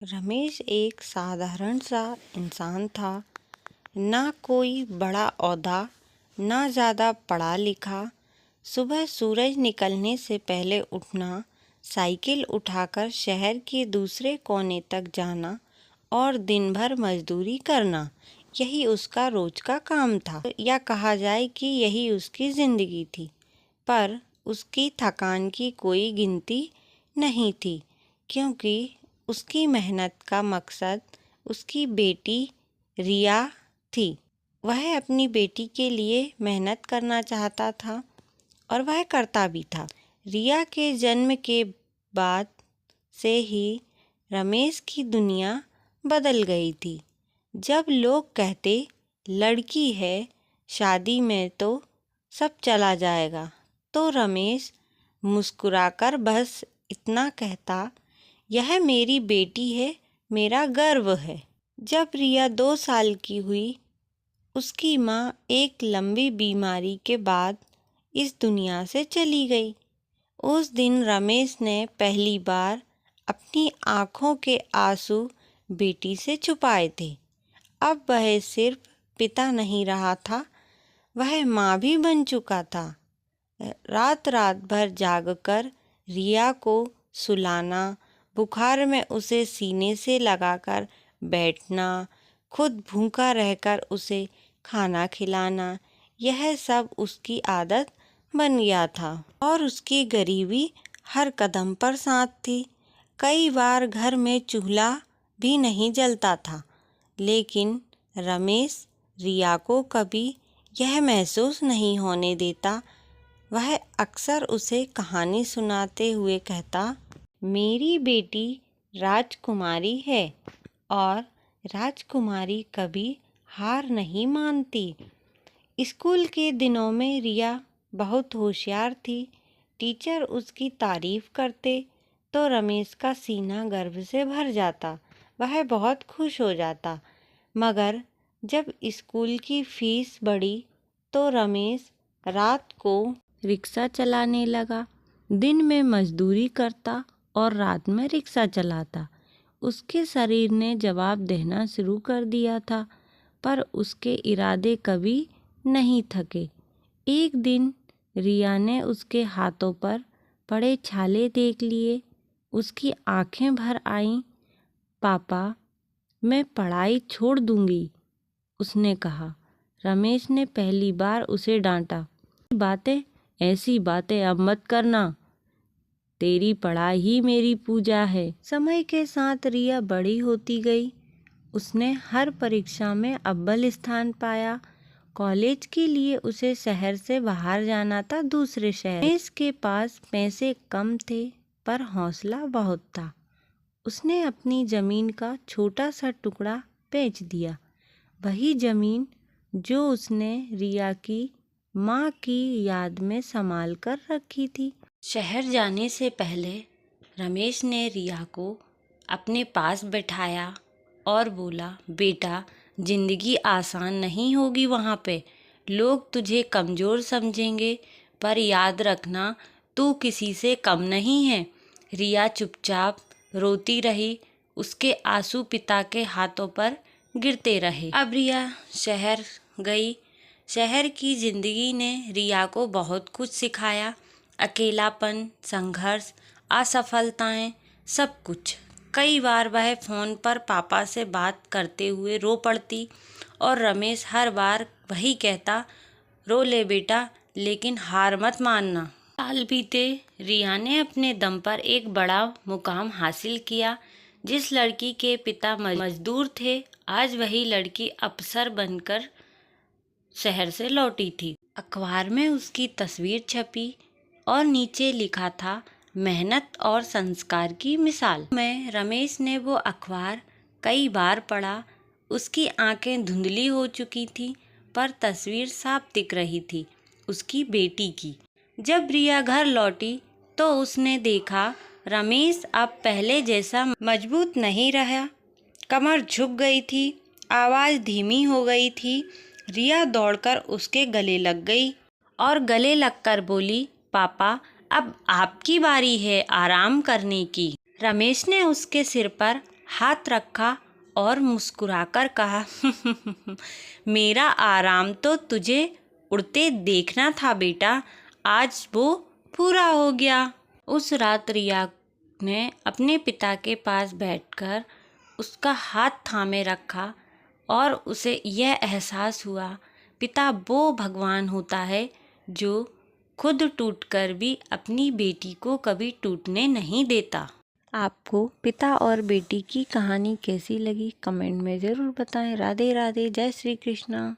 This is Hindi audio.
रमेश एक साधारण सा इंसान था। ना कोई बड़ा ओहदा, ना ज़्यादा पढ़ा लिखा। सुबह सूरज निकलने से पहले उठना, साइकिल उठाकर शहर के दूसरे कोने तक जाना और दिन भर मजदूरी करना, यही उसका रोज का काम था। या कहा जाए कि यही उसकी जिंदगी थी। पर उसकी थकान की कोई गिनती नहीं थी, क्योंकि उसकी मेहनत का मकसद उसकी बेटी रिया थी। वह अपनी बेटी के लिए मेहनत करना चाहता था और वह करता भी था। रिया के जन्म के बाद से ही रमेश की दुनिया बदल गई थी। जब लोग कहते लड़की है, शादी में तो सब चला जाएगा, तो रमेश मुस्कुराकर बस इतना कहता, यह मेरी बेटी है, मेरा गर्व है। जब रिया 2 साल की हुई, उसकी माँ एक लंबी बीमारी के बाद इस दुनिया से चली गई। उस दिन रमेश ने पहली बार अपनी आँखों के आंसू बेटी से छुपाए थे। अब वह सिर्फ पिता नहीं रहा था, वह माँ भी बन चुका था। रात रात भर जागकर रिया को सुलाना, बुखार में उसे सीने से लगाकर बैठना, खुद भूखा रहकर उसे खाना खिलाना, यह सब उसकी आदत बन गया था। और उसकी गरीबी हर कदम पर साथ थी। कई बार घर में चूल्हा भी नहीं जलता था, लेकिन रमेश रिया को कभी यह महसूस नहीं होने देता। वह अक्सर उसे कहानी सुनाते हुए कहता, मेरी बेटी राजकुमारी है और राजकुमारी कभी हार नहीं मानती। स्कूल के दिनों में रिया बहुत होशियार थी। टीचर उसकी तारीफ करते तो रमेश का सीना गर्व से भर जाता। वह बहुत खुश हो जाता। मगर जब स्कूल की फीस बढ़ी तो रमेश रात को रिक्शा चलाने लगा। दिन में मजदूरी करता और रात में रिक्शा चलाता। उसके शरीर ने जवाब देना शुरू कर दिया था, पर उसके इरादे कभी नहीं थके। एक दिन रिया ने उसके हाथों पर पड़े छाले देख लिए। उसकी आंखें भर आईं। पापा, मैं पढ़ाई छोड़ दूंगी, उसने कहा। रमेश ने पहली बार उसे डांटा, ऐसी बातें अब मत करना, तेरी पढ़ाई ही मेरी पूजा है। समय के साथ रिया बड़ी होती गई। उसने हर परीक्षा में अव्वल स्थान पाया। कॉलेज के लिए उसे शहर से बाहर जाना था, दूसरे शहर। रमेश के पास पैसे कम थे, पर हौसला बहुत था। उसने अपनी जमीन का छोटा सा टुकड़ा बेच दिया। वही जमीन जो उसने रिया की माँ की याद में संभाल कर रखी थी। शहर जाने से पहले रमेश ने रिया को अपने पास बैठाया और बोला, बेटा, जिंदगी आसान नहीं होगी वहाँ पे। लोग तुझे कमज़ोर समझेंगे, पर याद रखना, तू किसी से कम नहीं है। रिया चुपचाप रोती रही। उसके आंसू पिता के हाथों पर गिरते रहे। अब रिया शहर गई। शहर की जिंदगी ने रिया को बहुत कुछ सिखाया। अकेलापन, संघर्ष, असफलताएं, सब कुछ। कई बार वह फ़ोन पर पापा से बात करते हुए रो पड़ती और रमेश हर बार वही कहता, रो ले बेटा, लेकिन हार मत मानना। साल बीते। रिया ने अपने दम पर एक बड़ा मुकाम हासिल किया। जिस लड़की के पिता मजदूर थे, आज वही लड़की अफसर बनकर शहर से लौटी थी। अखबार में उसकी तस्वीर छपी और नीचे लिखा था, मेहनत और संस्कार की मिसाल। रमेश ने वो अखबार कई बार पढ़ा। उसकी आंखें धुंधली हो चुकी थी, पर तस्वीर साफ दिख रही थी, उसकी बेटी की। जब रिया घर लौटी तो उसने देखा रमेश अब पहले जैसा मजबूत नहीं रहा। कमर झुक गई थी, आवाज़ धीमी हो गई थी। रिया दौड़कर उसके गले लग गई और गले लगकर बोली, पापा, अब आपकी बारी है आराम करने की। रमेश ने उसके सिर पर हाथ रखा और मुस्कुराकर कहा, मेरा आराम तो तुझे उड़ते देखना था बेटा, आज वो पूरा हो गया। उस रात रिया ने अपने पिता के पास बैठकर उसका हाथ थामे रखा और उसे यह एहसास हुआ, पिता वो भगवान होता है जो खुद टूटकर भी अपनी बेटी को कभी टूटने नहीं देता। आपको पिता और बेटी की कहानी कैसी लगी कमेंट में ज़रूर बताएं। राधे राधे, जय श्री कृष्णा।